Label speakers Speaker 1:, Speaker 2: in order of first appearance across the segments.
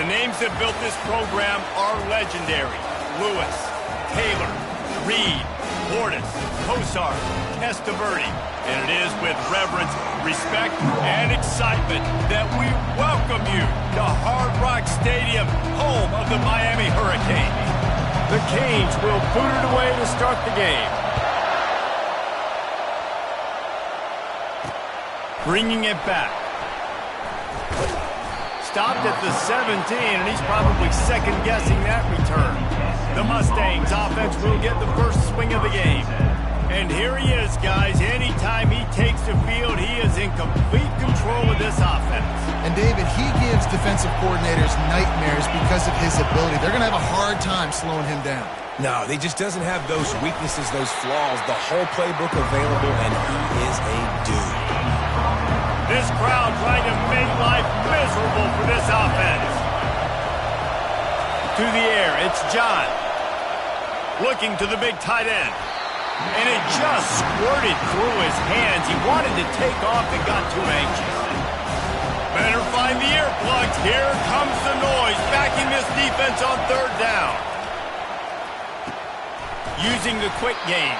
Speaker 1: names that built this program are legendary. Lewis, Taylor, Reed, Portis, Kosar, Testaverde. And it is with reverence, respect, and excitement that we welcome you to Hard Rock Stadium, home of the Miami Hurricanes. The Canes will boot it away to start the game. Bringing it back. Stopped at the 17, and he's probably second-guessing that return. The Mustangs offense will get the first swing of the game. And here he is, guys. Anytime he takes the field, he is in complete control of this offense.
Speaker 2: And, David, he gives defensive coordinators nightmares because of his ability. They're going to have a hard time slowing him down.
Speaker 3: No, he just doesn't have those weaknesses, those flaws, the whole playbook available, and he is a dude.
Speaker 1: This crowd trying to make life miserable for this offense. To the air, it's John. Looking to the big tight end. And it just squirted through his hands. He wanted to take off and got too anxious. Better find the earplugs. Here comes the noise, backing this defense on third down. Using the quick game.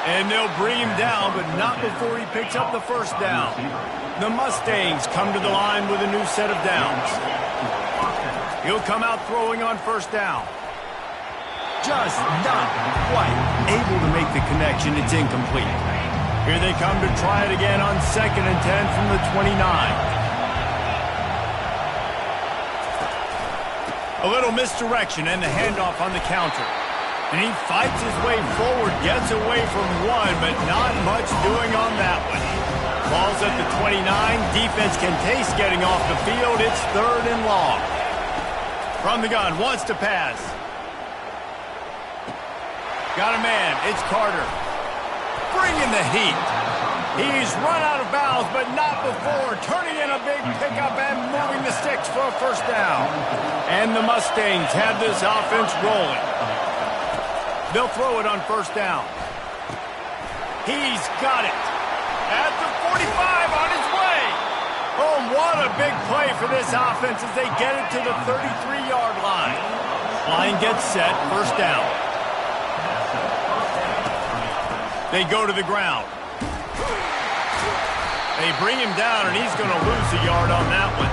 Speaker 1: And they'll bring him down, but not before he picks up the first down. The Mustangs come to the line with a new set of downs. He'll come out throwing on first down. Just not quite able to make the connection. It's incomplete. Here they come to try it again on 2nd and 10 from the 29. A little misdirection and the handoff on the counter. And he fights his way forward, gets away from one, but not much doing on that one. Ball's at the 29. Defense can taste getting off the field. It's 3rd and long. From the gun, wants to pass. Got a man. It's Carter. Bringing the heat. He's run out of bounds, but not before. Turning in a big pickup and moving the sticks for a first down. And the Mustangs have this offense rolling. They'll throw it on first down. He's got it. At the 45, on his way. Oh, what a big play for this offense as they get it to the 33-yard line. Line gets set, first down. They go to the ground. They bring him down, and he's going to lose a yard on that one.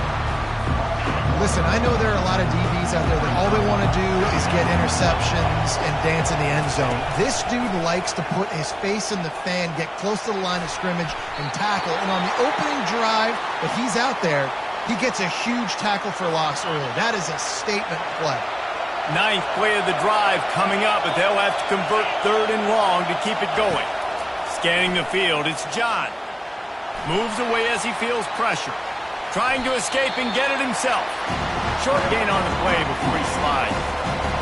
Speaker 2: Listen, I know there are a lot of DBs out there that all they want to do is get interceptions and dance in the end zone. This dude likes to put his face in the fan, get close to the line of scrimmage, and tackle. And on the opening drive that he's out there, he gets a huge tackle for loss early. That is a statement play.
Speaker 1: 9th play of the drive coming up, but they'll have to convert 3rd and long to keep it going. Scanning the field, it's John. Moves away as he feels pressure. Trying to escape and get it himself. Short gain on the play before he slides.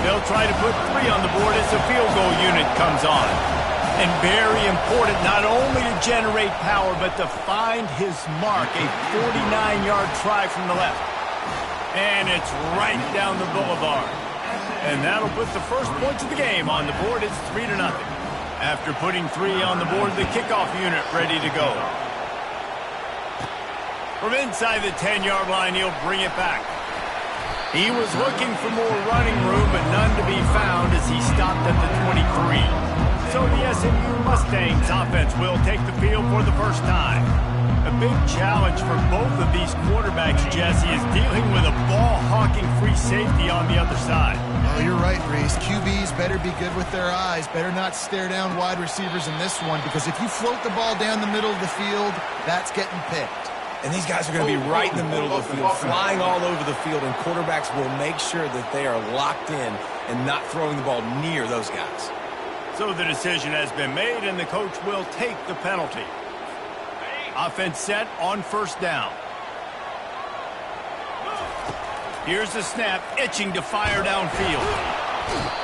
Speaker 1: They'll try to put 3 on the board as the field goal unit comes on. And very important not only to generate power, but to find his mark. A 49-yard try from the left. And it's right down the boulevard. And that'll put the first points of the game on the board. It's 3-0. After putting 3 on the board, the kickoff unit ready to go. From inside the 10-yard line, he'll bring it back. He was looking for more running room, but none to be found as he stopped at the 23. So the SMU Mustangs offense will take the field for the first time. A big challenge for both of these quarterbacks, Jesse, is dealing with a ball-hawking free safety on the other side.
Speaker 2: Oh, you're right, Reese. QBs better be good with their eyes. Better not stare down wide receivers in this one, because if you float the ball down the middle of the field, that's getting picked.
Speaker 3: And these guys are going to be right in the middle of the field, flying all over the field, and quarterbacks will make sure that they are locked in and not throwing the ball near those guys.
Speaker 1: So the decision has been made, and the coach will take the penalty. Offense set on first down. Here's the snap, itching to fire downfield.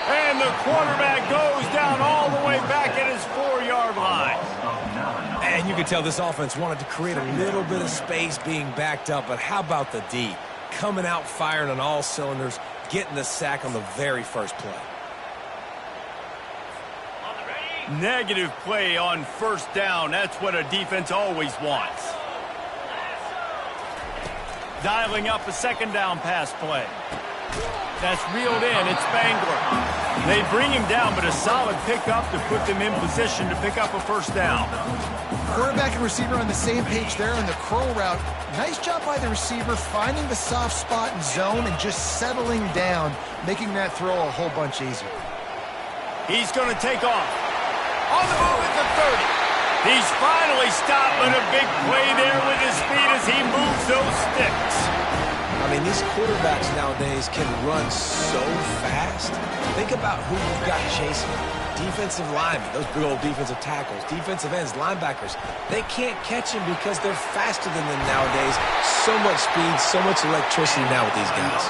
Speaker 1: And the quarterback goes down all the way back at his 4-yard line.
Speaker 3: And you can tell this offense wanted to create a little bit of space being backed up, but how about the D? Coming out firing on all cylinders, getting the sack on the very first play.
Speaker 1: Negative play on first down. That's what a defense always wants. Dialing up a second down pass play. That's reeled in. It's Spangler. They bring him down, but a solid pickup to put them in position to pick up a first down.
Speaker 2: Quarterback and receiver on the same page there on the curl route. Nice job by the receiver finding the soft spot in zone and just settling down, making that throw a whole bunch easier.
Speaker 1: He's going to take off. On the move at the 30. He's finally stopped, but a big play there with his feet as he moves those sticks.
Speaker 3: I mean, these quarterbacks nowadays can run so fast. Think about who you've got chasing. Defensive linemen, those big old defensive tackles, defensive ends, linebackers. They can't catch him because they're faster than them nowadays. So much speed, so much electricity now with these guys.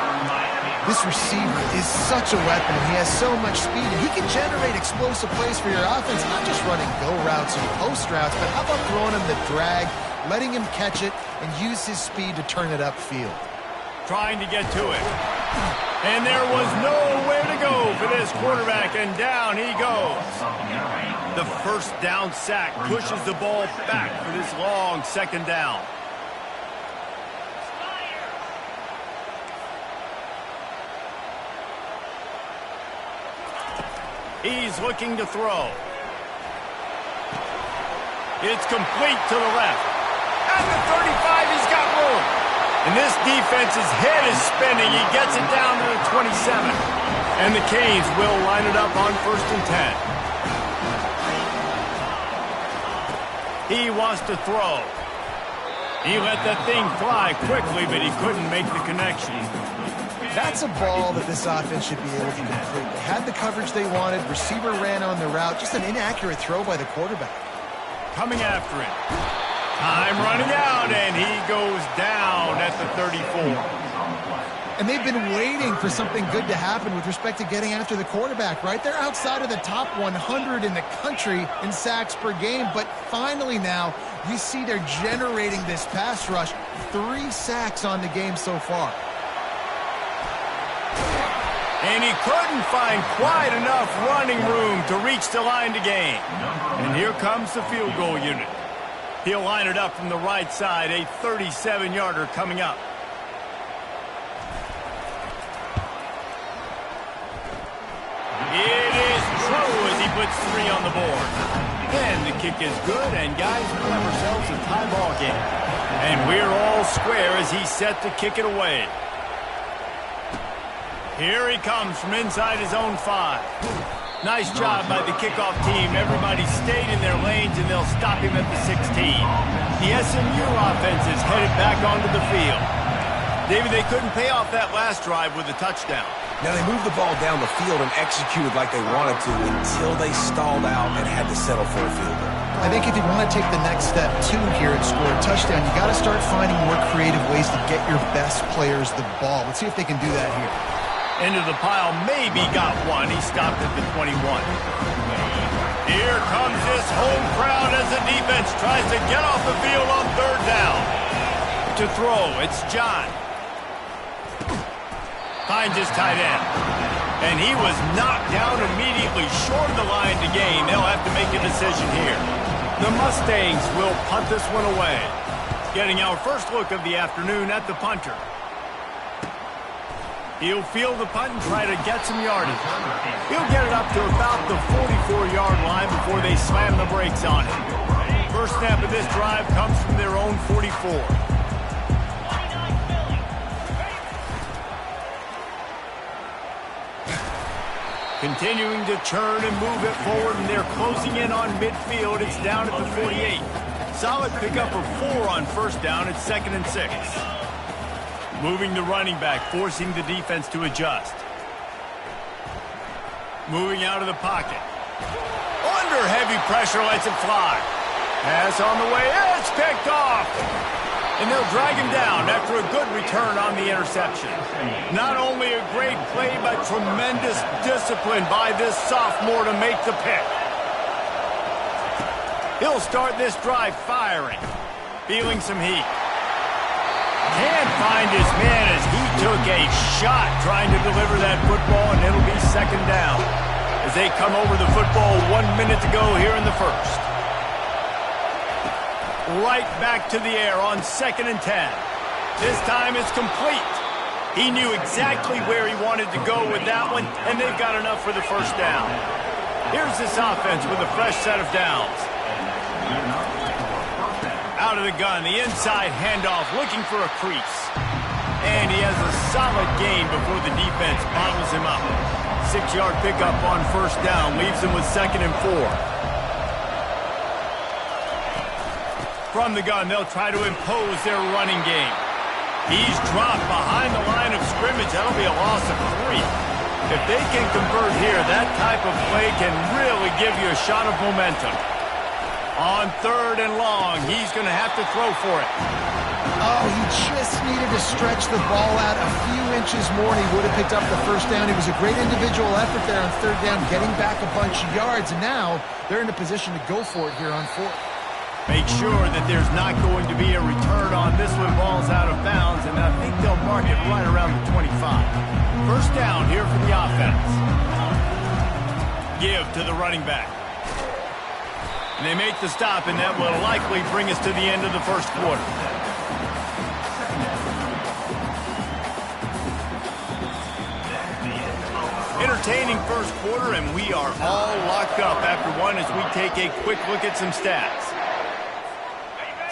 Speaker 2: This receiver is such a weapon. He has so much speed, and he can generate explosive plays for your offense, not just running go routes and post routes, but how about throwing him the drag, letting him catch it, and use his speed to turn it upfield.
Speaker 1: Trying to get to it. And there was nowhere to go for this quarterback, and down he goes. The first down sack pushes the ball back for this long second down. He's looking to throw. It's complete to the left. At the 35, he's got room. And this defense's head is spinning. He gets it down to the 27. And the Canes will line it up on 1st and 10. He wants to throw. He let that thing fly quickly, but he couldn't make the connection.
Speaker 2: That's a ball that this offense should be able to complete. They had the coverage they wanted. Receiver ran on the route. Just an inaccurate throw by the quarterback.
Speaker 1: Coming after him. Time running out, and he goes down at the 34.
Speaker 2: And they've been waiting for something good to happen with respect to getting after the quarterback, right? They're outside of the top 100 in the country in sacks per game, but finally now you see they're generating this pass rush. 3 sacks on the game so far.
Speaker 1: And he couldn't find quite enough running room to reach the line to gain. And here comes the field goal unit. He'll line it up from the right side, a 37-yarder coming up. It is true as he puts 3 on the board. And the kick is good, and guys, we have ourselves a tie ball game. And we're all square as he's set to kick it away. Here he comes from inside his own 5. Nice job by the kickoff team. Everybody stayed in their lanes, and they'll stop him at the 16. The SMU offense is headed back onto the field. David, they couldn't pay off that last drive with a touchdown.
Speaker 3: Now, they moved the ball down the field and executed like they wanted to until they stalled out and had to settle for a field goal.
Speaker 2: I think if you want to take the next step, too, here and score a touchdown, you got to start finding more creative ways to get your best players the ball. Let's see if they can do that here.
Speaker 1: Into the pile, maybe got one. He stopped at the 21. Here comes this home crowd as the defense tries to get off the field on 3rd down. To throw, it's John. Finds his tight end. And he was knocked down immediately short of the line to gain. They'll have to make a decision here. The Mustangs will punt this one away. Getting our first look of the afternoon at the punter. He'll field the punt and try to get some yardage. He'll get it up to about the 44-yard line before they slam the brakes on it. First snap of this drive comes from their own 44. Continuing to churn and move it forward, and they're closing in on midfield. It's down at the 48. Solid pickup of 4 on 1st down. It's 2nd and 6. Moving the running back, forcing the defense to adjust. Moving out of the pocket. Under heavy pressure, lets it fly. Pass on the way, it's picked off. And they'll drag him down after a good return on the interception. Not only a great play, but tremendous discipline by this sophomore to make the pick. He'll start this drive firing, feeling some heat. Can't find his man as he took a shot trying to deliver that football, and it'll be 2nd down as they come over the football 1 minute to go here in the first. Right back to the air on 2nd and 10. This time it's complete. He knew exactly where he wanted to go with that one, and they've got enough for the first down. Here's this offense with a fresh set of downs. Out of the gun, the inside handoff, looking for a crease. And he has a solid gain before the defense bottles him up. 6-yard pickup on first down, leaves him with 2nd and 4. From the gun, they'll try to impose their running game. He's dropped behind the line of scrimmage. That'll be a loss of 3. If they can convert here, that type of play can really give you a shot of momentum. On 3rd and long, he's going to have to throw for it.
Speaker 2: Oh, he just needed to stretch the ball out a few inches more, and he would have picked up the first down. It was a great individual effort there on 3rd down, getting back a bunch of yards, and now they're in a position to go for it here on 4th.
Speaker 1: Make sure that there's not going to be a return on this one. Ball's out of bounds, and I think they'll mark it right around the 25. First down here for the offense. Give to the running back. And they make the stop, and that will likely bring us to the end of the first quarter. Entertaining first quarter, and we are all locked up after one as we take a quick look at some stats.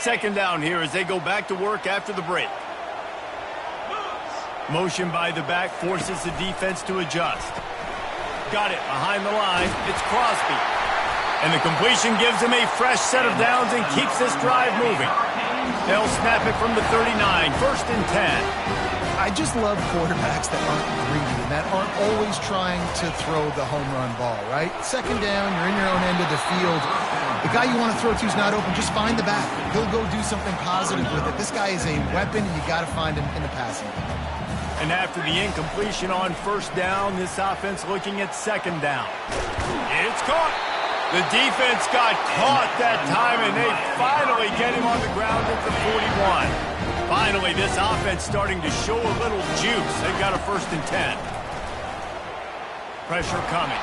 Speaker 1: 2nd down here as they go back to work after the break. Motion by the back forces the defense to adjust. Got it behind the line. It's Crosby. And the completion gives him a fresh set of downs and keeps this drive moving. They'll snap it from the 39, 1st and 10.
Speaker 2: I just love quarterbacks that aren't greedy and that aren't always trying to throw the home run ball, right? 2nd down, you're in your own end of the field. The guy you want to throw to is not open. Just find the back. He'll go do something positive with it. This guy is a weapon, and you got to find him in the passing game.
Speaker 1: And after the incompletion on 1st down, this offense looking at 2nd down. It's caught. The defense got caught that time, and they finally get him on the ground at the 41. Finally, this offense starting to show a little juice. They've got a 1st and 10. Pressure coming.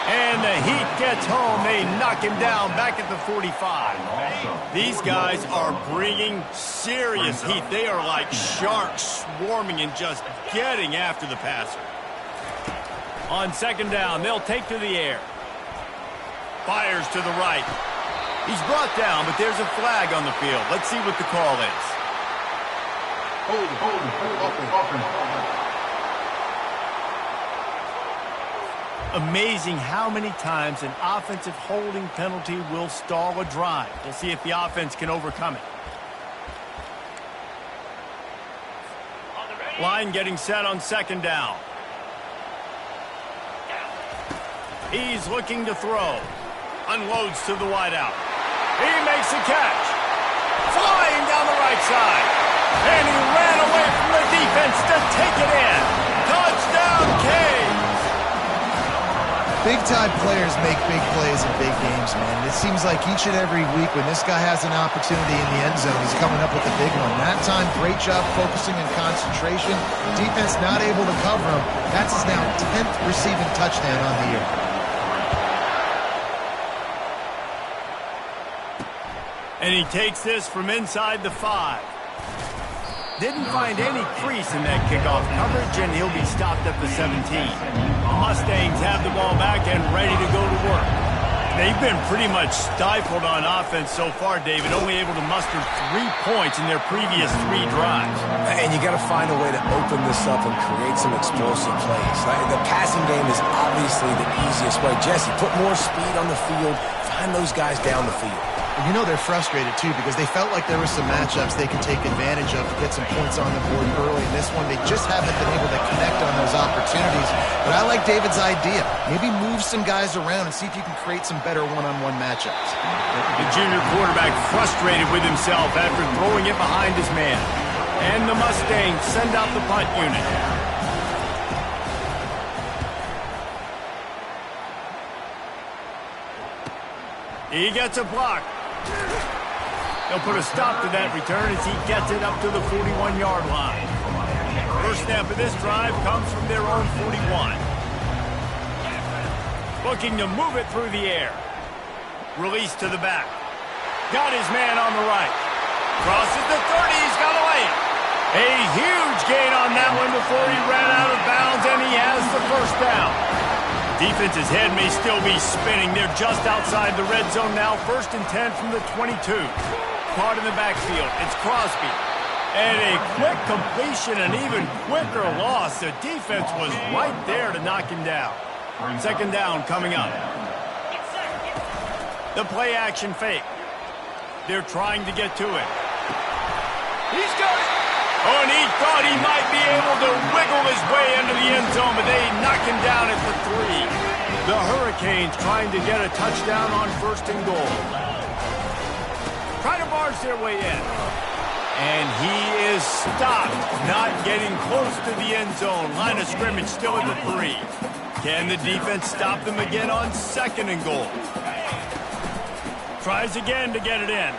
Speaker 1: And the Heat gets home. They knock him down back at the 45. These guys are bringing serious heat. They are like sharks swarming and just getting after the passer. On 2nd down, they'll take to the air. Fires to the right. He's brought down, but there's a flag on the field. Let's see what the call is. Amazing how many times an offensive holding penalty will stall a drive. We'll see if the offense can overcome it. Line getting set on 2nd down. He's looking to throw. Unloads to the wideout. He makes a catch. Flying down the right side. And he ran away from the defense to take it in. Touchdown, Canes!
Speaker 2: Big-time players make big plays in big games, man. It seems like each and every week when this guy has an opportunity in the end zone, he's coming up with a big one. That time, great job focusing and concentration. Defense not able to cover him. That's his now 10th receiving touchdown on the year.
Speaker 1: And he takes this from inside the 5. Didn't find any crease in that kickoff coverage, and he'll be stopped at the 17. The Mustangs have the ball back and ready to go to work. They've been pretty much stifled on offense so far, David, only able to muster 3 points in their previous 3 drives.
Speaker 3: And you got to find a way to open this up and create some explosive plays. The passing game is obviously the easiest way. Jesse, put more speed on the field, find those guys down the field.
Speaker 2: And you know they're frustrated, too, because they felt like there were some matchups they could take advantage of to get some points on the board early. In this one, they just haven't been able to connect on those opportunities. But I like David's idea. Maybe move some guys around and see if you can create some better one-on-one matchups.
Speaker 1: The junior quarterback frustrated with himself after throwing it behind his man. And the Mustangs send out the punt unit. He gets a block. They'll put a stop to that return as he gets it up to the 41-yard line. First snap of this drive comes from their own 41. Looking to move it through the air. Release to the back. Got his man on the right. Crosses the 30. He's got a lane. A huge gain on that one before he ran out of bounds, and he has the first down. Defense's head may still be spinning. They're just outside the red zone now. 1st and 10 from the 22. Caught in the backfield. It's Crosby. And a quick completion, an even quicker loss. The defense was right there to knock him down. 2nd down coming up. The play action fake. They're trying to get to it. He's got it. Oh, and he thought he might be able to wiggle his way into the end zone, but they knock him down at the 3. The Hurricanes trying to get a touchdown on 1st and goal. Try to barge their way in. And he is stopped, not getting close to the end zone. Line of scrimmage still at the 3. Can the defense stop them again on 2nd and goal? Tries again to get it in.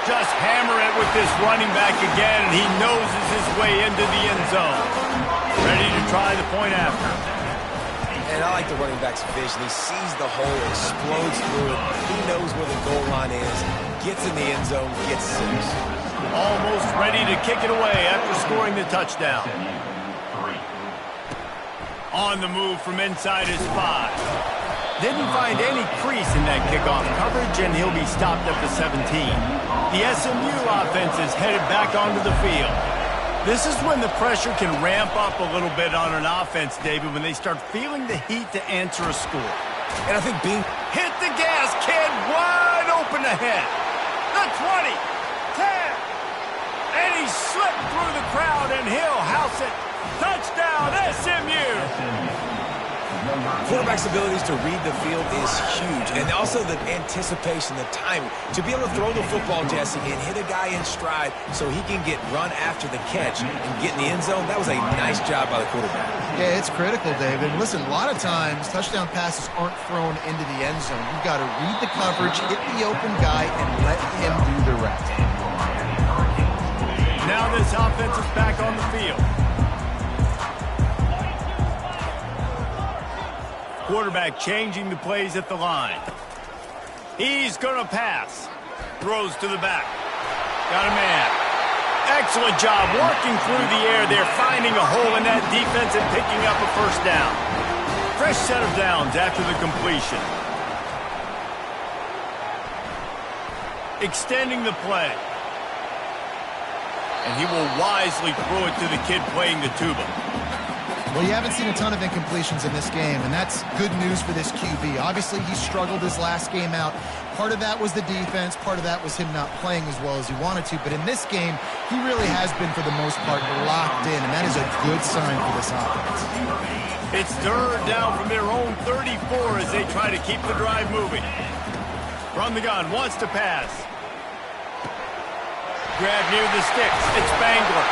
Speaker 1: Just hammer it with this running back again, and he noses his way into the end zone. Ready to try the point after.
Speaker 3: And I like the running back's vision. He sees the hole, explodes through it. He knows where the goal line is, gets in the end zone, gets 6.
Speaker 1: Almost ready to kick it away after scoring the touchdown. On the move from inside his 5. Didn't find any crease in that kickoff coverage, and he'll be stopped at the 17. The SMU offense is headed back onto the field. This is when the pressure can ramp up a little bit on an offense, David, when they start feeling the heat to answer a score.
Speaker 3: And I think being...
Speaker 1: Hit the gas, kid, wide open ahead. The 20, 10, and he slipped through the crowd, and he'll house it. Touchdown, SMU!
Speaker 3: Quarterback's abilities to read the field is huge, and also the anticipation, the timing. To be able to throw the football, Jesse, and hit a guy in stride so he can get run after the catch and get in the end zone, that was a nice job by the quarterback.
Speaker 2: Yeah, it's critical, David. Listen, a lot of times, touchdown passes aren't thrown into the end zone. You've got to read the coverage, hit the open guy, and let him do the rest.
Speaker 1: Now this offense is back on the field. Quarterback changing the plays at the line. He's going to pass. Throws to the back. Got a man. Excellent job working through the air there, finding a hole in that defense and picking up a 1st down. Fresh set of downs after the completion. Extending the play. And he will wisely throw it to the kid playing the tuba.
Speaker 2: Well, you haven't seen a ton of incompletions in this game, and that's good news for this QB. Obviously, he struggled his last game out. Part of that was the defense. Part of that was him not playing as well as he wanted to. But in this game, he really has been, for the most part, locked in, and that is a good sign for this offense.
Speaker 1: It's 3rd down from their own 34 as they try to keep the drive moving. From the gun, wants to pass. Grab near the sticks. It's Spangler.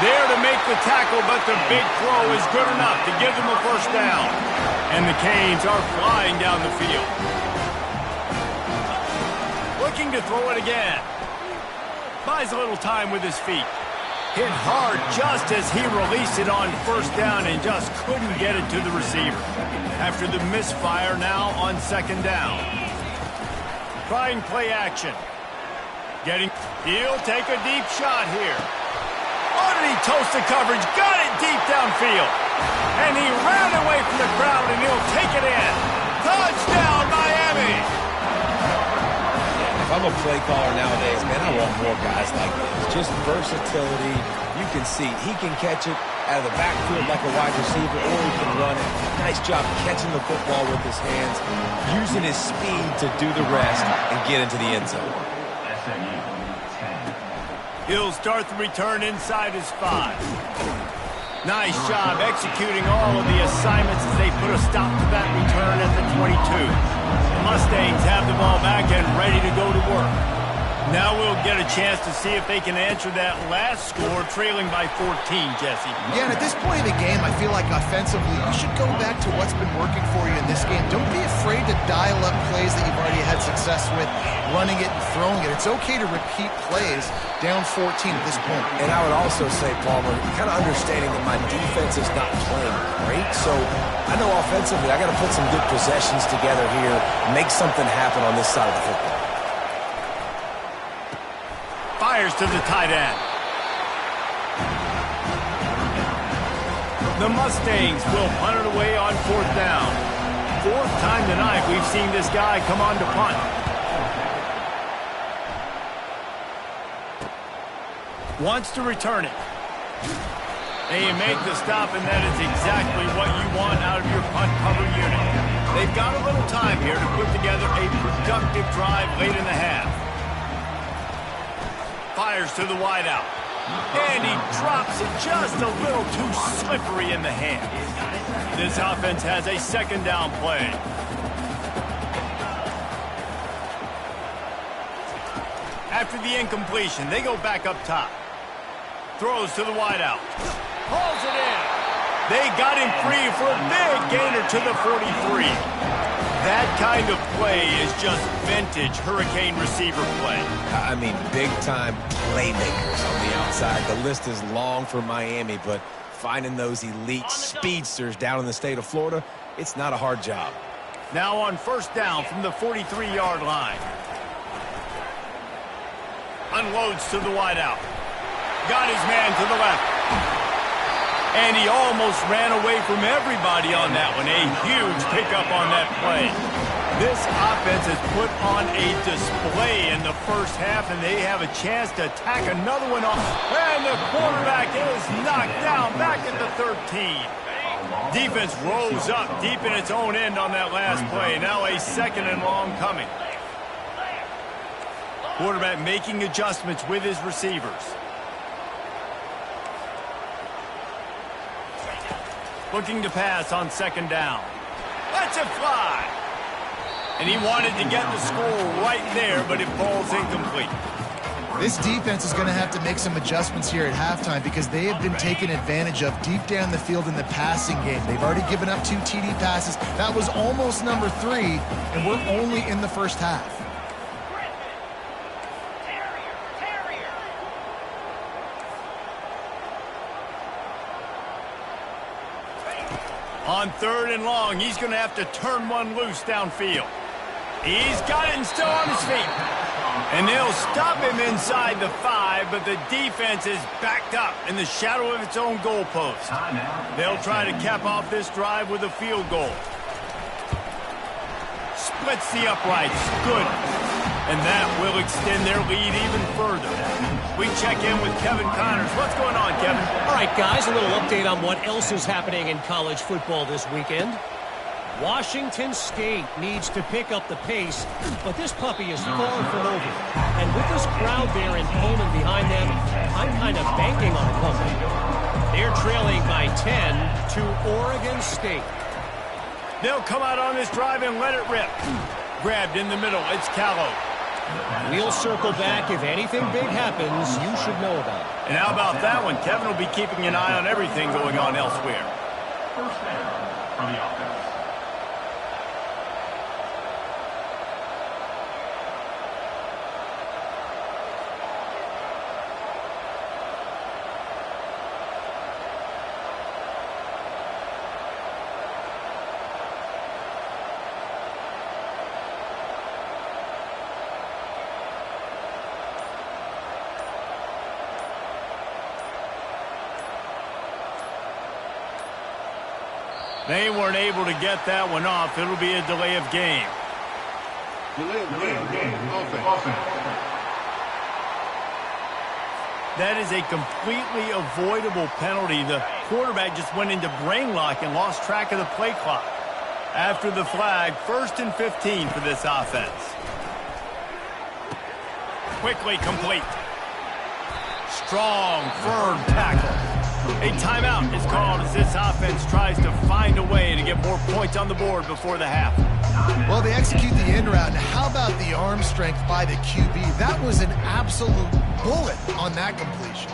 Speaker 1: There to make the tackle, but the big throw is good enough to give them a 1st down. And the Canes are flying down the field. Looking to throw it again. Buys a little time with his feet. Hit hard just as he released it on 1st down and just couldn't get it to the receiver. After the misfire, now on 2nd down. Trying play action. He'll take a deep shot here. Oh, did he toast the coverage? Got it deep downfield. And he ran away from the crowd, and he'll take it in. Touchdown, Miami!
Speaker 3: If I'm a play caller nowadays, man, I want more guys like this. Just versatility. You can see he can catch it out of the backfield like a wide receiver, or he can run it. Nice job catching the football with his hands, using his speed to do the rest and get into the end zone.
Speaker 1: He'll start the return inside his 5. Nice job executing all of the assignments as they put a stop to that return at the 22. The Mustangs have the ball back and ready to go to work. Now we'll get a chance to see if they can answer that last score, trailing by 14, Jesse.
Speaker 2: Yeah, and at this point in the game, I feel like offensively, you should go back to what's been working for you in this game. Don't be afraid to dial up plays that you've already had success with, running it and throwing it. It's okay to repeat plays down 14 at this point.
Speaker 3: And I would also say, Palmer, kind of understanding that my defense is not playing great, so I know offensively I got to put some good possessions together here, make something happen on this side of the football.
Speaker 1: Fires to the tight end. The Mustangs will punt it away on 4th down. 4th time tonight we've seen this guy come on to punt. Wants to return it. They make the stop, and that is exactly what you want out of your punt cover unit. They've got a little time here to put together a productive drive late in the half. Fires to the wideout. And he drops it just a little too slippery in the hand. This offense has a 2nd down play. After the incompletion, they go back up top. Throws to the wideout. Hauls it in. They got him free for a big gainer to the 43. That kind of play is just vintage Hurricane receiver play.
Speaker 3: I mean, big-time playmakers on the outside. The list is long for Miami, but finding those elite speedsters down in the state of Florida, it's not a hard job.
Speaker 1: Now on 1st down from the 43-yard line. Unloads to the wideout. Got his man to the left. And he almost ran away from everybody on that one. A huge pickup on that play. This offense has put on a display in the first half, and they have a chance to tack another one off. And the quarterback is knocked down back at the 13. Defense rose up deep in its own end on that last play. Now a 2nd and long coming. Quarterback making adjustments with his receivers. Looking to pass on 2nd down. Lets it fly. And he wanted to get the score right there, but it falls incomplete.
Speaker 2: This defense is going to have to make some adjustments here at halftime because they have been taken advantage of deep down the field in the passing game. They've already given up 2 TD passes. That was almost number 3, and we're only in the first half.
Speaker 1: On 3rd and long, he's going to have to turn one loose downfield. He's got it and still on his feet. And they'll stop him inside the 5, but the defense is backed up in the shadow of its own goalpost. They'll try to cap off this drive with a field goal. Splits the uprights. Good. And that will extend their lead even further. We check in with Kevin Connors. What's going on, Kevin?
Speaker 4: All right, guys, a little update on what else is happening in college football this weekend. Washington State needs to pick up the pace, but this puppy is far from over. And with this crowd there in Pullman behind them, I'm kind of banking on a comeback. They're trailing by 10 to Oregon State.
Speaker 1: They'll come out on this drive and let it rip. Grabbed in the middle. It's Callow.
Speaker 4: We'll circle back. If anything big happens, you should know about it.
Speaker 1: And how about that one? Kevin will be keeping an eye on everything going on elsewhere.
Speaker 5: First down from the offense.
Speaker 1: They weren't able to get that one off. It'll be a delay of game.
Speaker 5: Delay of game. Offense.
Speaker 1: That is a completely avoidable penalty. The quarterback just went into brain lock and lost track of the play clock. After the flag, 1st and 15 for this offense. Quickly complete. Strong, firm tackle. A timeout is called as this offense tries to find a way to get more points on the board before the half.
Speaker 2: Well, they execute the in route. And how about the arm strength by the QB? That was an absolute bullet on that completion.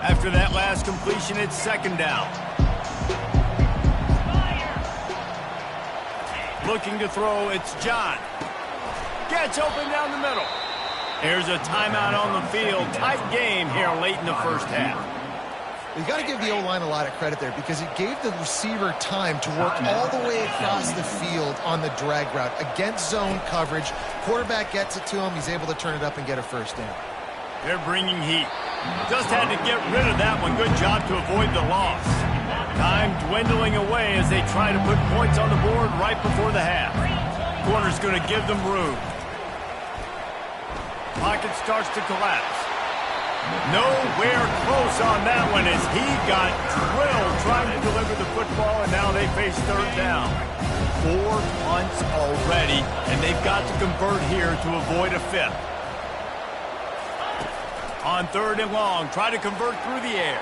Speaker 1: After that last completion, it's 2nd down. Looking to throw, it's John. Gets open down the middle. There's a timeout on the field. Tight game here late in the first half.
Speaker 2: You got to give the O-line a lot of credit there because it gave the receiver time to work all the way across the field on the drag route against zone coverage. Quarterback gets it to him. He's able to turn it up and get a 1st down.
Speaker 1: They're bringing heat. Just had to get rid of that one. Good job to avoid the loss. Time dwindling away as they try to put points on the board right before the half. Corner's going to give them room. Pocket starts to collapse. Nowhere close on that one as he got drilled trying to deliver the football, and now they face third down. 4 punts already, and they've got to convert here to avoid a fifth. On third and long, try to convert through the air.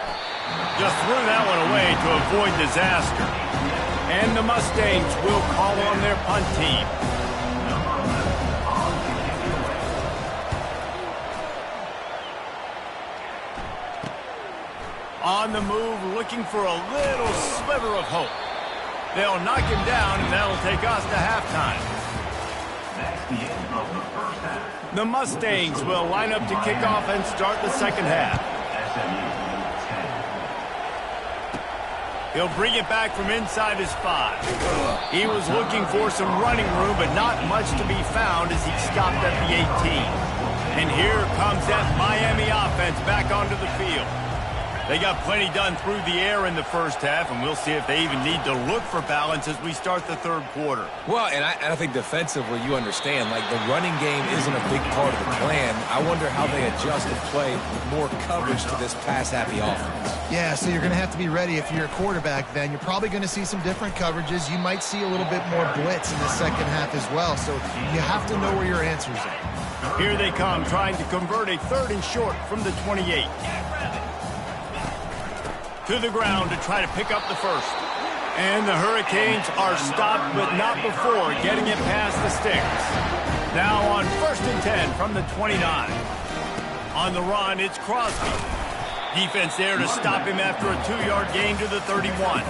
Speaker 1: Just threw that one away to avoid disaster. And the Mustangs will call on their punt team. On the move, looking for a little sliver of hope. They'll knock him down, and that'll take us to halftime. The Mustangs will line up to kick off and start the second half. He'll bring it back from inside his 5. He was looking for some running room, but not much to be found as he stopped at the 18. And here comes that Miami offense back onto the field. They got plenty done through the air in the first half, and we'll see if they even need to look for balance as we start the third quarter.
Speaker 3: Well, and I think defensively, you understand, like the running game isn't a big part of the plan. I wonder how they adjust and play more coverage to this pass-happy offense.
Speaker 2: Yeah, so you're going to have to be ready if you're a quarterback then. You're probably going to see some different coverages. You might see a little bit more blitz in the second half as well, so you have to know where your answers are.
Speaker 1: Here they come, trying to convert a third and short from the 28. To the ground to try to pick up the first. And the Hurricanes are stopped, but not before getting it past the sticks. Now on 1st and 10 from the 29. On the run, it's Crosby. Defense there to stop him after a 2-yard gain to the 31.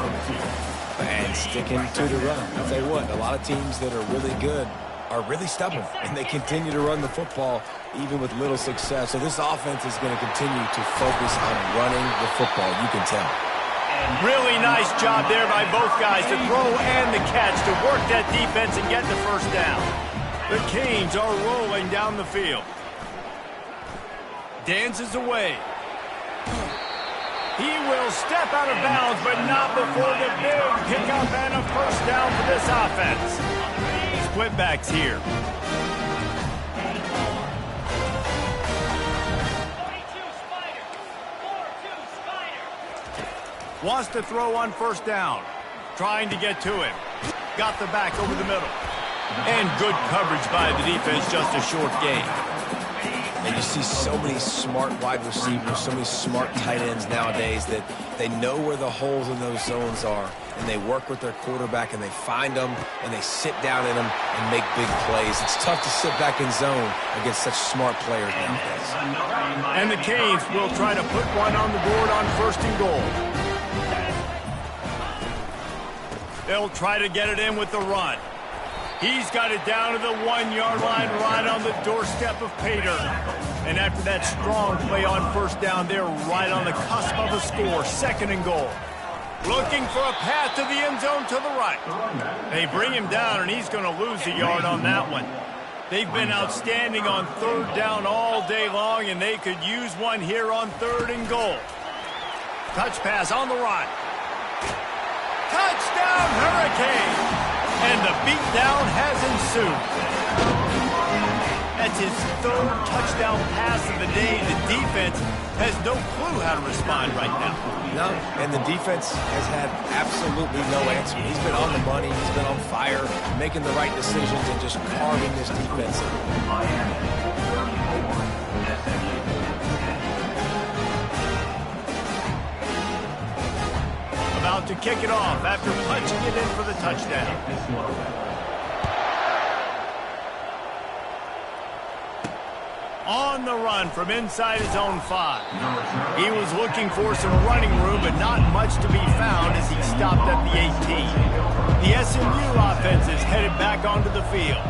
Speaker 3: And sticking to the run. I'll tell you what, a lot of teams that are really good are really stubborn, and they continue to run the football even with little success. So this offense is going to continue to focus on running the football, you can tell.
Speaker 1: Really nice job there by both guys to throw and the catch to work that defense and get the first down. The Canes are rolling down the field. Dances away. He will step out of bounds, but not before the big pickup and a first down for this offense. Split backs here. Wants to throw on first down. Trying to get to him. Got the back over the middle. And good coverage by the defense, just a short gain.
Speaker 3: And you see so many smart wide receivers, so many smart tight ends nowadays that they know where the holes in those zones are, and they work with their quarterback, and they find them, and they sit down in them and make big plays. It's tough to sit back in zone against such smart players nowadays.
Speaker 1: And the Canes will try to put one on the board on 1st and goal. They'll try to get it in with the run. He's got it down to the 1-yard line right on the doorstep of Pater. And after that strong play on first down, they're right on the cusp of a score. 2nd and goal. Looking for a path to the end zone to the right. They bring him down, and he's going to lose a yard on that one. They've been outstanding on 3rd down all day long, and they could use one here on 3rd and goal. Touch pass on the right. Touchdown, Hurricane! And the beatdown has ensued. That's his 3rd touchdown pass of the day. The defense has no clue how to respond right now.
Speaker 3: No, and the defense has had absolutely no answer. He's been on the money. He's been on fire, making the right decisions and just carving this defense.
Speaker 1: About to kick it off after punching it in for the touchdown. On the run from inside his own 5. He was looking for some running room, but not much to be found as he stopped at the 18. The SMU offense is headed back onto the field.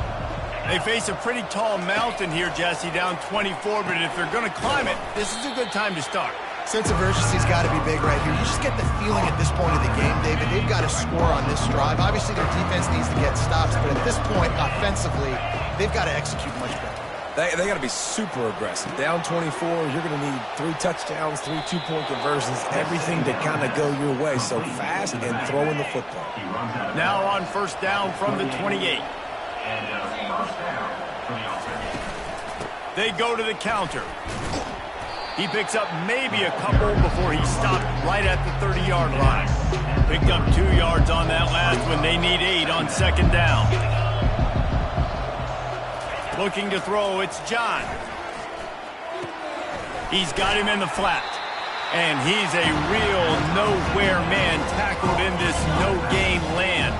Speaker 1: They face a pretty tall mountain here, Jesse, down 24, but if they're going to climb it, this is a good time to start.
Speaker 2: Sense of urgency's got to be big right here. You just get the feeling at this point of the game, David, they've got to score on this drive. Obviously, their defense needs to get stops, but at this point, offensively, they've got to execute much better.
Speaker 3: They got to be super aggressive. Down 24, you're going to need 3 touchdowns, 3 two-point conversions, everything to kind of go your way. So fast and throwing the football.
Speaker 1: Now on first down from the 28. They go to the counter. He picks up maybe a couple before he stopped right at the 30-yard line. Picked up 2 yards on that last one. They need 8 on second down. Looking to throw, it's John. He's got him in the flat. And he's a real nowhere man tackled in this no-gain land.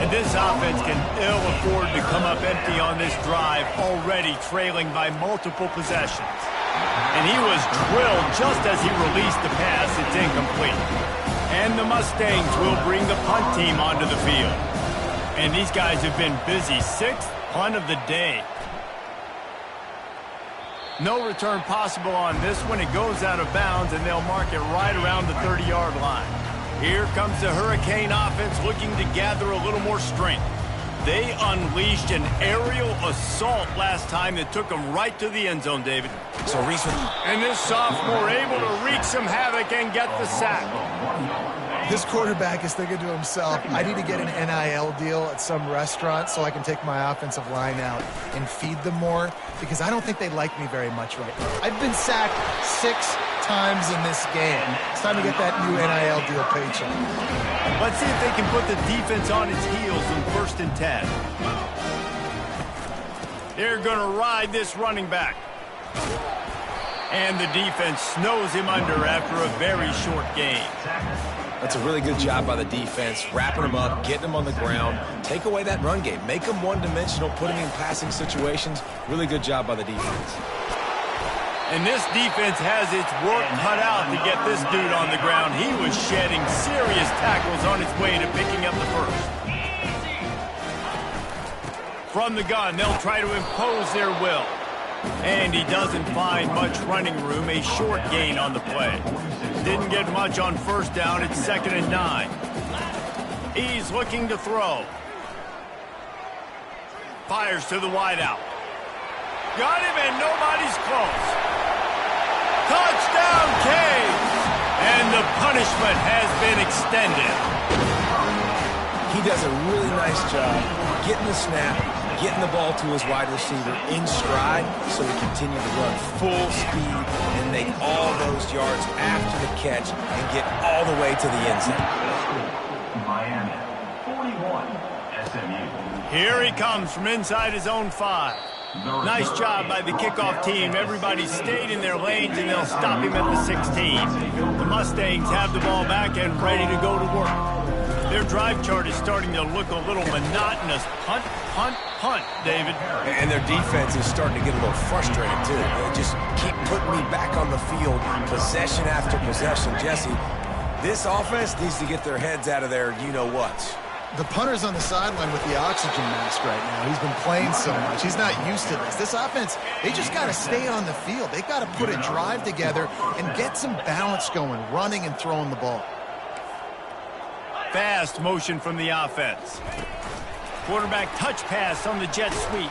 Speaker 1: And this offense can ill afford to come up empty on this drive, already trailing by multiple possessions. And he was drilled just as he released the pass. It's incomplete. And the Mustangs will bring the punt team onto the field. And these guys have been busy. 6th punt of the day. No return possible on this one. It goes out of bounds, and they'll mark it right around the 30-yard line. Here comes the Hurricane offense looking to gather a little more strength. They unleashed an aerial assault last time that took them right to the end zone, David.
Speaker 3: So Reese,
Speaker 1: and this sophomore able to wreak some havoc and get the sack.
Speaker 2: This quarterback is thinking to himself, I need to get an NIL deal at some restaurant so I can take my offensive line out and feed them more, because I don't think they like me very much right now. I've been sacked 6 times in this game. It's time to get that new NIL deal paycheck.
Speaker 1: Let's see if they can put the defense on its heels in 1st and 10. They're going to ride this running back. And the defense snows him under after a very short gain.
Speaker 3: that's a really good job by the defense, wrapping him up, getting him on the ground. Take away that run game. Make him one-dimensional, put him in passing situations. Really good job by the defense.
Speaker 1: And this defense has its work cut out to get this dude on the ground. He was shedding serious tackles on his way to picking up the first. From the gun, they'll try to impose their will. And he doesn't find much running room, a short gain on the play. Didn't get much on first down, it's 2nd and 9. He's looking to throw. Fires to the wideout. Got him and nobody's close. Touchdown, Canes! And the punishment has been extended.
Speaker 3: He does a really nice job getting the snap, getting the ball to his wide receiver in stride so he continue to run full speed and make all those yards after the catch and get all the way to the end zone.
Speaker 5: Miami, 41, SMU.
Speaker 1: Here he comes from inside his own 5. Nice job by the kickoff team. Everybody stayed in their lanes, and they'll stop him at the 16. The Mustangs have the ball back and ready to go to work. Their drive chart is starting to look a little monotonous. Punt, punt, punt, David.
Speaker 3: And their defense is starting to get a little frustrated, too. They just keep putting me back on the field, possession after possession. Jesse, this offense needs to get their heads out of their you-know-whats.
Speaker 2: The punter's on the sideline with the oxygen mask right now. He's been playing so much. He's not used to this. This offense, they just got to stay on the field. They've got to put a drive together and get some balance going, running and throwing the ball.
Speaker 1: Fast motion from the offense. Quarterback touch pass on the jet sweep.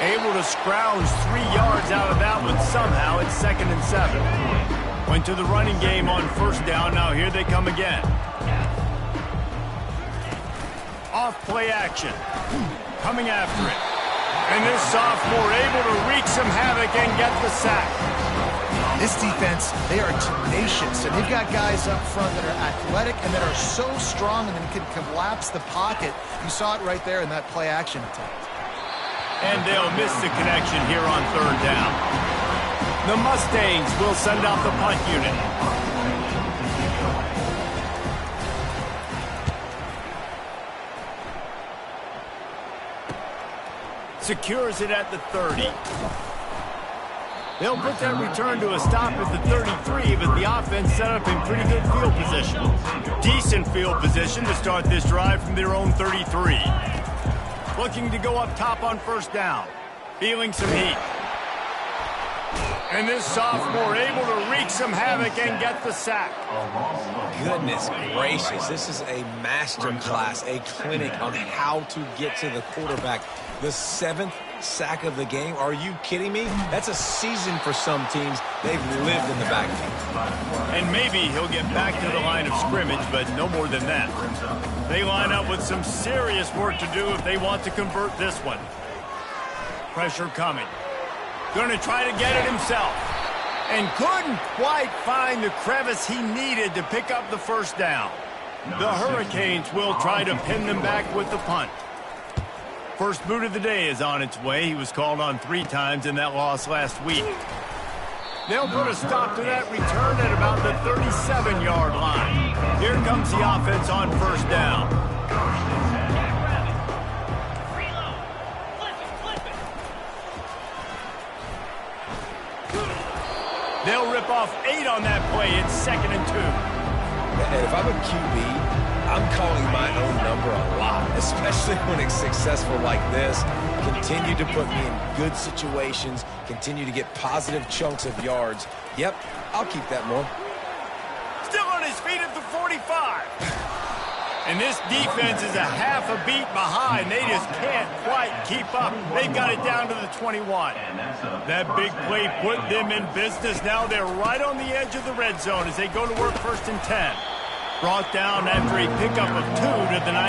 Speaker 1: Able to scrounge 3 yards out of that one somehow. It's 2nd and 7. Went to the running game on first down. Now here they come again. Off play action. Coming after it. And this sophomore able to wreak some havoc and get the sack.
Speaker 2: This defense, they are tenacious, and they've got guys up front that are athletic and that are so strong and then can collapse the pocket. You saw it right there in that play action attempt.
Speaker 1: And they'll miss the connection here on 3rd down. The Mustangs will send out the punt unit. Secures it at the 30. They'll put that return to a stop at the 33, but the offense set up in pretty good field position. Decent field position to start this drive from their own 33. Looking to go up top on first down. Feeling some heat. And this sophomore able to wreak some havoc and get the sack.
Speaker 3: Goodness gracious, this is a master class, a clinic on how to get to the quarterback. The 7th sack of the game. Are you kidding me? That's a season for some teams. They've lived in the backfield.
Speaker 1: And maybe he'll get back to the line of scrimmage, but no more than that. They line up with some serious work to do if they want to convert this one. Pressure coming. Going to try to get it himself. And couldn't quite find the crevice he needed to pick up the first down. The Hurricanes will try to pin them back with the punt. First boot of the day is on its way. He was called on 3 times in that loss last week. They'll put a stop to that return at about the 37-yard line. Here comes the offense on first down. They'll rip off 8 on that play. It's 2nd and 2.
Speaker 3: And if I'm a QB, I'm calling my own number a lot, especially when it's successful like this. Continue to put me in good situations, continue to get positive chunks of yards. Yep, I'll keep that more.
Speaker 1: Still on his feet at the 45. And this defense is a half a beat behind. They just can't quite keep up. They've got it down to the 21. That big play put them in business. Now they're right on the edge of the red zone as they go to work 1st and 10. Brought down after a pickup of 2 to the 19.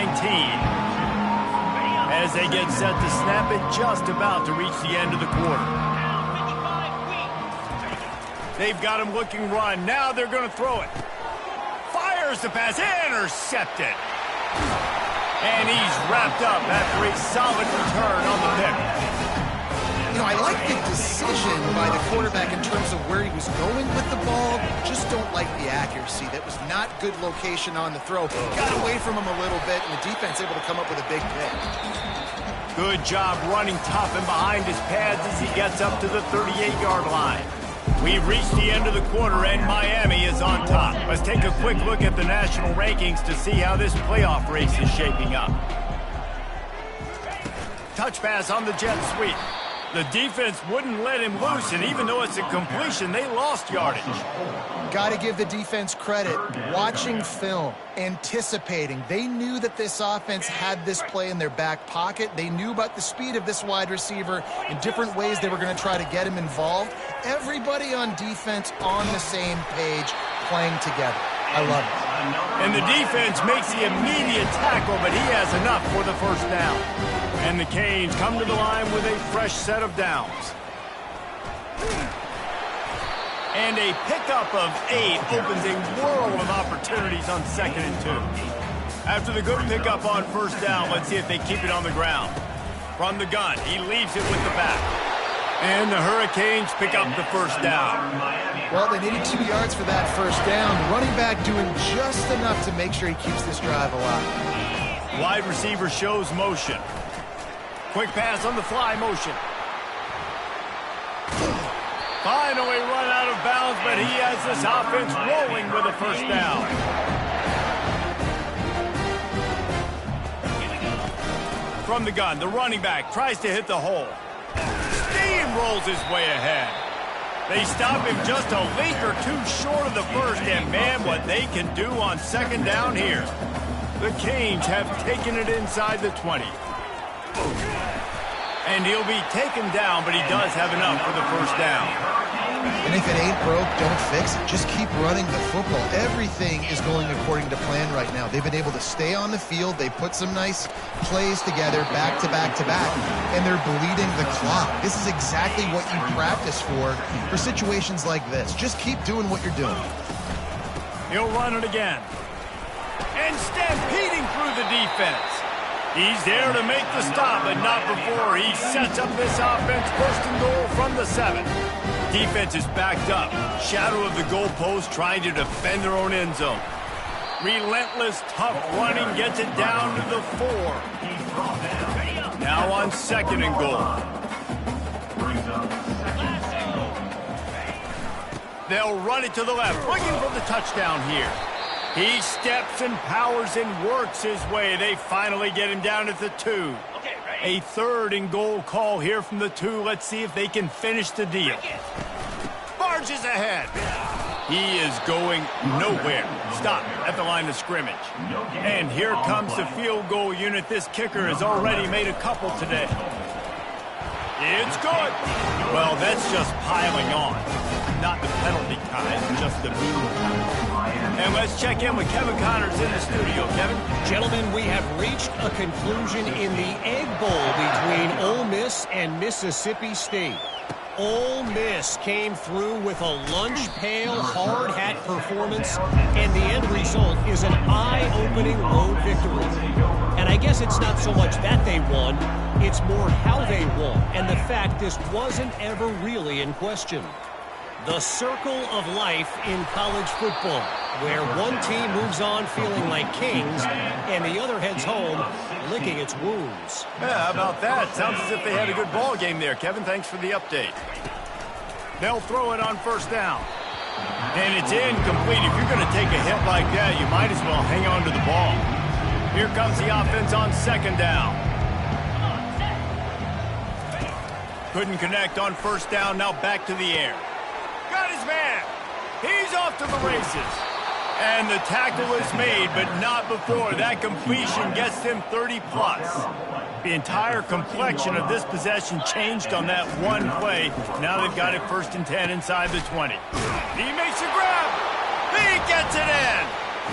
Speaker 1: As they get set to snap it, just about to reach the end of the quarter. They've got him looking run. Now they're going to throw it. Fires the pass. Intercepted. And he's wrapped up after a solid return on the pick.
Speaker 2: You know, I like the decision by the quarterback in terms of where he was going with the ball. Just don't like the accuracy. That was not good location on the throw. Got away from him a little bit, and the defense able to come up with a big pick.
Speaker 1: Good job running tough and behind his pads as he gets up to the 38-yard line. We've reached the end of the quarter, and Miami is on top. Let's take a quick look at the national rankings to see how this playoff race is shaping up. Touch pass on the jet sweep. The defense wouldn't let him loose, and even though it's a completion, they lost yardage.
Speaker 2: Got to give the defense credit. Watching film, anticipating. They knew that this offense had this play in their back pocket. They knew about the speed of this wide receiver in different ways they were going to try to get him involved. Everybody on defense on the same page, playing together. I love it.
Speaker 1: And the defense makes the immediate tackle, but he has enough for the first down. And the Canes come to the line with a fresh set of downs. And a pickup of 8 opens a world of opportunities on 2nd and 2. After the good pickup on first down, let's see if they keep it on the ground. From the gun, he leaves it with the back. And the Hurricanes pick up the first down.
Speaker 2: Well, they needed 2 yards for that first down. The running back doing just enough to make sure he keeps this drive alive.
Speaker 1: Wide receiver shows motion. Quick pass on the fly motion. Finally run out of bounds, but he has this offense rolling with a first down. From the gun, the running back tries to hit the hole. Steamrolls his way ahead. They stop him just a link or 2 short of the first, and man, what they can do on 2nd down here. The Canes have taken it inside the 20. And he'll be taken down, but he does have enough for the first down.
Speaker 2: And if it ain't broke, don't fix it. Just keep running the football. Everything is going according to plan right now. They've been able to stay on the field. They put some nice plays together, back to back to back, and they're bleeding the clock. This is exactly what you practice for situations like this. Just keep doing what you're doing.
Speaker 1: He'll run it again. And stampeding through the defense. He's there to make the stop, but not before he sets up this offense. 1st and goal from the 7. Defense is backed up. Shadow of the goalpost trying to defend their own end zone. Relentless, tough running gets it down to the 4. Now on 2nd and goal. They'll run it to the left, looking for the touchdown here. He steps and powers and works his way. They finally get him down at the 2. A 3rd and goal call here from the 2. Let's see if they can finish the deal. Barges ahead. He is going nowhere. Stop at the line of scrimmage. And here comes the field goal unit. This kicker has already made a couple today. It's good. Well, that's just piling on. Not the penalty kind, just the boom kind. And let's check in with Kevin Connors in the studio. Kevin?
Speaker 4: Gentlemen, we have reached a conclusion in the Egg Bowl between Ole Miss and Mississippi State. Ole Miss came through with a lunch pail, hard hat performance, and the end result is an eye-opening road victory. And I guess it's not so much that they won, it's more how they won, and the fact this wasn't ever really in question. The circle of life in college football, where one team moves on feeling like kings, and the other heads home licking its wounds.
Speaker 1: Yeah, how about that? Sounds as if they had a good ball game there, Kevin. Thanks for the update. They'll throw it on first down. And it's incomplete. If you're going to take a hit like that, you might as well hang on to the ball. Here comes the offense on second down. Couldn't connect on first down. Now back to the air. Got his man. He's off to the races. And the tackle is made, but not before that completion gets them 30-plus. The entire complexion of this possession changed on that one play. Now they've got it 1st and 10 inside the 20. He makes a grab. He gets it in.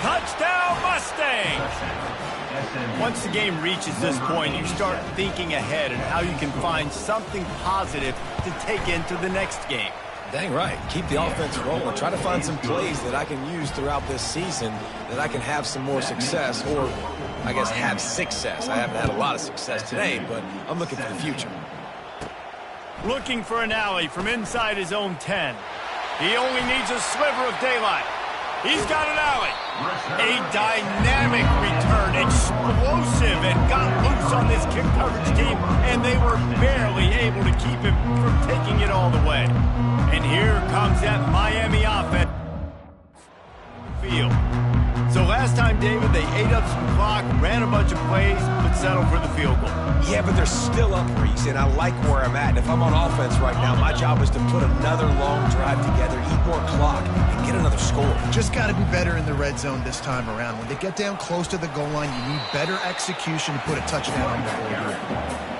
Speaker 1: Touchdown, Mustangs. Once the game reaches this point, you start thinking ahead and how you can find something positive to take into the next game.
Speaker 3: Dang right. Keep the offense rolling. Try to find some plays that I can use throughout this season that I can have some more success, or I guess have success. I haven't had a lot of success today, but I'm looking for the future.
Speaker 1: Looking for an alley from inside his own 10. He only needs a sliver of daylight. He's got an alley. A dynamic return, explosive, and got loose on this kick coverage team, and they were barely able to keep him from taking it all the way. And here comes that Miami offense. Field. So last time, David, they ate up some clock, ran a bunch of plays, but settled for the field goal.
Speaker 3: Yeah, but they're still up, Reese, and I like where I'm at. And if I'm on offense right now, my job is to put another long drive together, eat more clock, and get another score.
Speaker 2: Just got to be better in the red zone this time around. When they get down close to the goal line, you need better execution to put a touchdown on the board.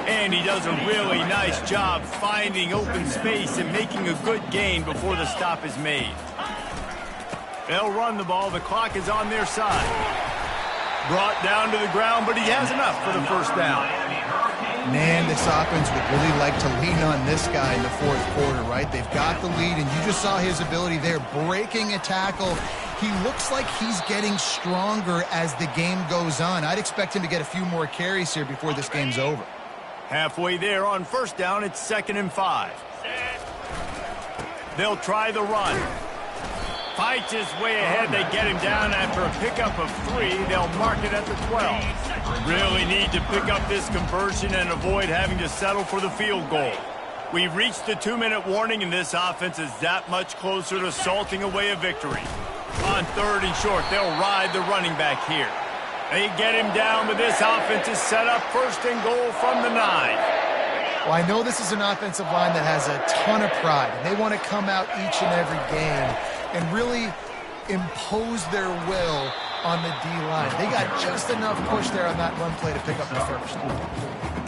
Speaker 1: And he does a really nice job finding open space and making a good gain before the stop is made. They'll run the ball. The clock is on their side. Brought down to the ground, but he has enough for the first down.
Speaker 2: Man, this offense would really like to lean on this guy in the fourth quarter, right? They've got the lead, and you just saw his ability there, breaking a tackle. He looks like he's getting stronger as the game goes on. I'd expect him to get a few more carries here before this game's over.
Speaker 1: Halfway there on first down, it's 2nd and 5. They'll try the run. Fights his way ahead. They get him down after a pickup of 3. They'll mark it at the 12. Really need to pick up this conversion and avoid having to settle for the field goal. We've reached the 2-minute warning, and this offense is that much closer to salting away a victory. On 3rd and short, they'll ride the running back here. They get him down, but this offense is set up 1st and goal from the 9.
Speaker 2: Well, I know this is an offensive line that has a ton of pride, and they want to come out each and every game and really impose their will on the D-line. They got just enough push there on that run play to pick up the first.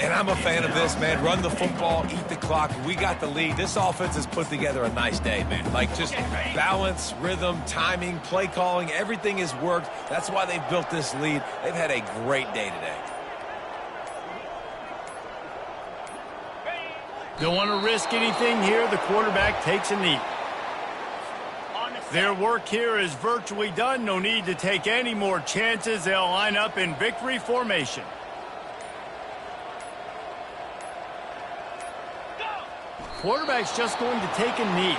Speaker 3: And I'm a fan of this, man. Run the football, eat the clock. We got the lead. This offense has put together a nice day, man. Like, just balance, rhythm, timing, play calling, everything has worked. That's why they've built this lead. They've had a great day today.
Speaker 1: Don't want to risk anything here. The quarterback takes a knee. Their work here is virtually done. No need to take any more chances. They'll line up in victory formation. Quarterback's just going to take a knee.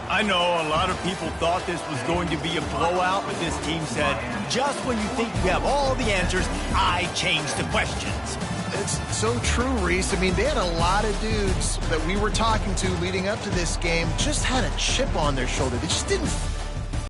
Speaker 1: I know a lot of people thought this was going to be a blowout, but this team said, just when you think you have all the answers, I change the questions.
Speaker 2: It's so true, Reese. I mean, they had a lot of dudes that we were talking to leading up to this game just had a chip on their shoulder. They just didn't